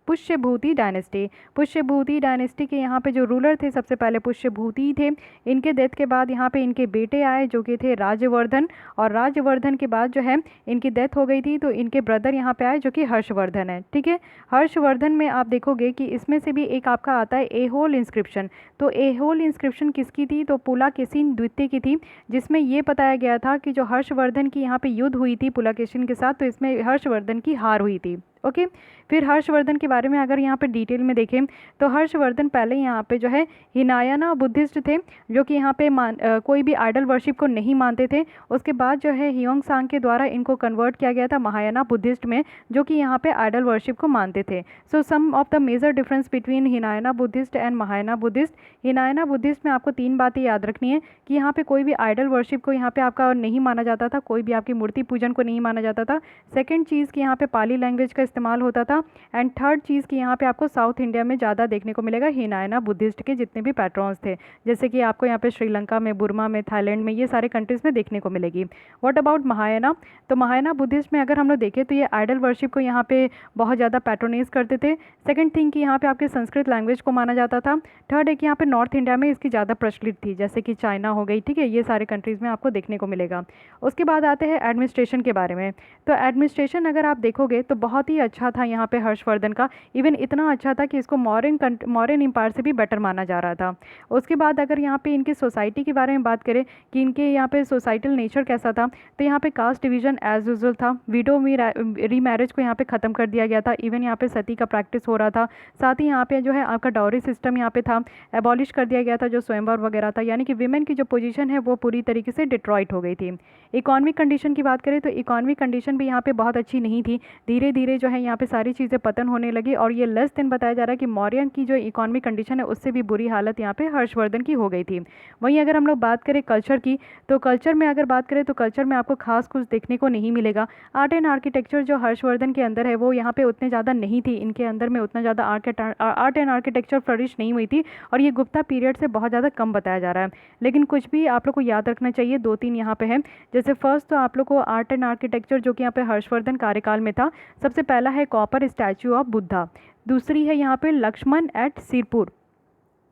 पुष्यभूति डायनेस्टी। पुष्यभूति डायनेस्टी के यहाँ पे जो रूलर थे सबसे पहले पुष्यभूति थे। इनके डेथ के बाद यहाँ पे इनके बेटे आए जो कि थे राजवर्धन, और राजवर्धन के बाद जो है इनकी डेथ हो गई थी, तो इनके ब्रदर यहाँ पे आए जो कि हर्षवर्धन है। ठीक है, हर्षवर्धन में आप देखोगे कि इसमें से भी एक आपका आता है एहोल इंस्क्रिप्शन। तो एहोल इंस्क्रिप्शन किसकी थी तो पुलाकेशिन द्वितीय की थी, जिसमें ये बताया गया था कि जो हर्षवर्धन की यहाँ पे युद्ध हुई थी पुलाकेशिन के साथ, तो इसमें हर्षवर्धन की हार हुई थी। ओके, फिर हर्षवर्धन के बारे में अगर यहाँ पे डिटेल में देखें तो हर्षवर्धन पहले यहाँ पे जो है हिनायाना बुद्धिस्ट थे, जो कि यहाँ पे कोई भी आइडल वर्शिप को नहीं मानते थे। उसके बाद जो है ह्योंगसांग के द्वारा इनको कन्वर्ट किया गया था महायाना बुद्धिस्ट में, जो कि यहाँ पे आइडल वर्शिप को मानते थे। So some of the major difference between Hinayana Buddhist and Mahayana Buddhist. Hinayana Buddhist में आपको 3 बातें याद रखनी है कि यहाँ पे कोई भी आइडल वर्शिप को यहाँ पे आपका नहीं माना जाता था, कोई भी आपकी मूर्ति पूजन को नहीं माना जाता था। सेकेंड चीज़ कि यहाँ पे पाली लैंग्वेज का इस्तेमाल होता था, एंड थर्ड चीज़ कि यहाँ पे आपको साउथ इंडिया में ज़्यादा देखने को मिलेगा हिनायाना बुद्धिस्ट के जितने भी पैट्रॉन्स थे, जैसे कि आपको यहाँ पे श्रीलंका में, बुर्मा में, थाईलैंड में, ये सारे कंट्रीज़ में देखने को मिलेगी। व्हाट अबाउट महायाना, तो महायाना बुद्धिस्ट में अगर हम लोग देखें तो ये आइडल वर्शिप को यहाँ पे बहुत ज़्यादा पैट्रोनाइज करते थे। सेकंड थिंग कि यहाँ पे आपके संस्कृत लैंग्वेज को माना जाता था। थर्ड है कि यहाँ पे नॉर्थ इंडिया में इसकी ज़्यादा प्रचलित थी, जैसे कि चाइना हो गई, ठीक है, ये सारे कंट्रीज़ में आपको देखने को मिलेगा। उसके बाद आते हैं एडमिनिस्ट्रेशन के बारे में। तो एडमिनिस्ट्रेशन अगर आप देखोगे तो बहुत ही अच्छा था यहाँ पे हर्षवर्धन का, इवन इतना अच्छा था कि इसको मौर्यन एम्पायर से भी बेटर माना जा रहा था। उसके बाद अगर यहाँ पे इनकी सोसाइटी के बारे में बात करें कि इनके यहाँ पे सोसाइटल नेचर कैसा था, तो यहाँ पे कास्ट डिवीजन एज यूजुअल था, विडो री मैरिज को यहाँ पे ख़त्म कर दिया गया था, इवन यहाँ पे सती का प्रैक्टिस हो रहा था। साथ ही यहाँ पे जो है आपका डाउरी सिस्टम यहाँ पे था, एबॉलिश कर दिया गया था जो स्वयंवर वगैरह था, यानी कि विमेन की जो पोजीशन है वो पूरी तरीके से डिट्रॉइट हो गई थी। इकॉनमिक कंडीशन की बात करें तो इकॉनमिक कंडीशन भी यहाँ पे बहुत अच्छी नहीं थी, धीरे धीरे जो है यहाँ पे सारी चीज़ें पतन होने लगी, और ये लेस दिन बताया जा रहा है कि मौर्यन की जो इकॉनमिक कंडीशन है उससे भी बुरी हालत यहाँ पे हर्षवर्धन की हो गई थी। वहीं अगर हम लोग बात करें कल्चर की, तो कल्चर में अगर बात करें तो कल्चर में आपको खास कुछ देखने को नहीं मिलेगा। आर्ट एंड आर्किटेक्चर जो हर्षवर्धन के अंदर है वो यहाँ पे उतने ज़्यादा नहीं थी, इनके अंदर में उतना ज़्यादा आर्ट एंड आर्किटेक्चर फ्लरिश नहीं हुई थी, और ये गुप्ता पीरियड से बहुत ज़्यादा कम बताया जा रहा है। लेकिन कुछ भी आप लोग को याद रखना चाहिए, 2-3 यहाँ पे है। जैसे फर्स्ट तो आप लोग को आर्ट एंड आर्किटेक्चर जो कि यहाँ पे हर्षवर्धन कार्यकाल में था, सबसे पहला है कॉपर स्टैचू ऑफ बुद्धा, दूसरी है यहाँ पे लक्ष्मण एट सिरपुर,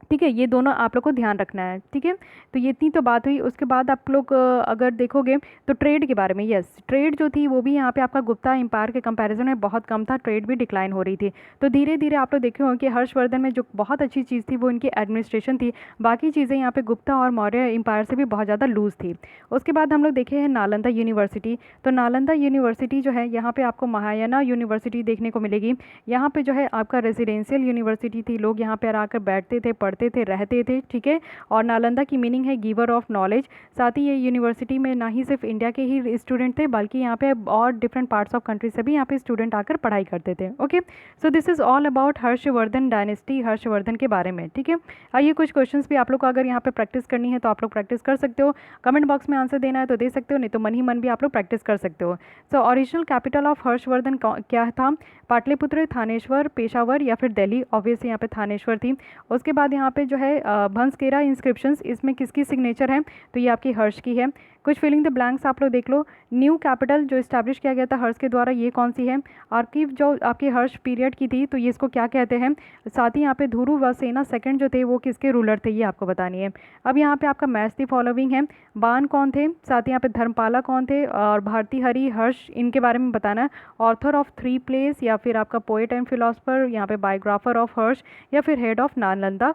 ठीक है, ये दोनों आप लोग को ध्यान रखना है। ठीक है, तो ये इतनी तो बात हुई। उसके बाद आप लोग अगर देखोगे तो ट्रेड के बारे में, यस, ट्रेड जो थी वो भी यहाँ पे आपका गुप्ता एम्पायर के कंपैरिजन में बहुत कम था, ट्रेड भी डिक्लाइन हो रही थी। तो धीरे धीरे आप लोग देखे होंगे कि हर्षवर्धन में जो बहुत अच्छी चीज़ थी वो इनकी एडमिनिस्ट्रेशन थी, बाकी चीज़ें यहाँ पे गुप्ता और मौर्य एम्पायर से भी बहुत ज़्यादा लूज थी। उसके बाद हम लोग देखे हैं नालंदा यूनिवर्सिटी। तो नालंदा यूनिवर्सिटी जो है यहाँ पे आपको महायाना यूनिवर्सिटी देखने को मिलेगी। यहाँ पे जो है आपका रेजिडेंशियल यूनिवर्सिटी थी, लोग यहाँ पर आकर बैठते थे, पढ़ते थे, रहते थे, ठीक है। और नालंदा की मीनिंग है गिवर ऑफ नॉलेज। साथ ही ये यूनिवर्सिटी में ना ही सिर्फ इंडिया के ही स्टूडेंट थे, बल्कि यहाँ पे और डिफरेंट पार्ट्स ऑफ कंट्री से भी यहाँ पे स्टूडेंट आकर पढ़ाई करते थे। Okay, so this is all about Harshvardhan dynasty, Harshvardhan के बारे में। ठीक है, आइए कुछ क्वेश्चंस भी आप लोग को अगर यहाँ पे प्रैक्टिस करनी है तो आप लोग प्रैक्टिस कर सकते हो, कमेंट बॉक्स में आंसर देना है तो दे सकते हो, नहीं तो मन ही मन भी आप लोग प्रैक्टिस कर सकते हो। So original capital of Harshvardhan क्या था? पाटलिपुत्र, थानेश्वर, पेशावर या फिर दिल्ली? ऑब्वियसली यहाँ पे थानेश्वर थी। उसके बाद यहाँ पे जो है भंसकेरा इंस्क्रिप्शंस, इसमें किसकी सिग्नेचर है? तो ये आपकी हर्ष की है। कुछ फिलिंग द ब्लैंक्स आप लोग देख लो। न्यू कैपिटल जो इस्टेब्लिश किया गया था हर्ष के द्वारा, ये कौन सी है? आर्कीव जो आपकी हर्ष पीरियड की थी, तो ये इसको क्या कहते हैं? साथ ही यहाँ पे धुरु व सेना सेकंड जो थे वो किसके रूलर थे, ये आपको बतानी है। अब यहाँ पे आपका मैच दी फॉलोइंग है। बान कौन थे? साथ ही यहाँ पे धर्मपाला कौन थे? और भारती हरि हर्ष, इनके बारे में बताना है। ऑथर ऑफ 3 प्लेस या फिर आपका पोएट एंड फिलोसफर, यहाँ पे बायोग्राफर ऑफ हर्ष, या फिर हेड ऑफ नालंदा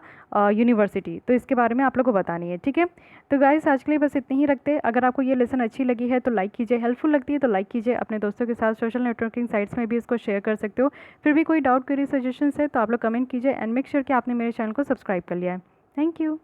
यूनिवर्सिटी। तो इसके बारे में आप लोग को बतानी है, ठीक है। तो गाइस आज के लिए बस इतनी ही रखते हैं। अगर आपको ये लेसन अच्छी लगी है तो लाइक कीजिए, हेल्पफुल लगती है तो लाइक कीजिए, अपने दोस्तों के साथ सोशल नेटवर्किंग साइट्स में भी इसको शेयर कर सकते हो। फिर भी कोई डाउट, क्वेरी, सजेशंस है तो आप लोग कमेंट कीजिए एंड मेक श्योर कि आपने मेरे चैनल को सब्सक्राइब कर लिया है। Thank you.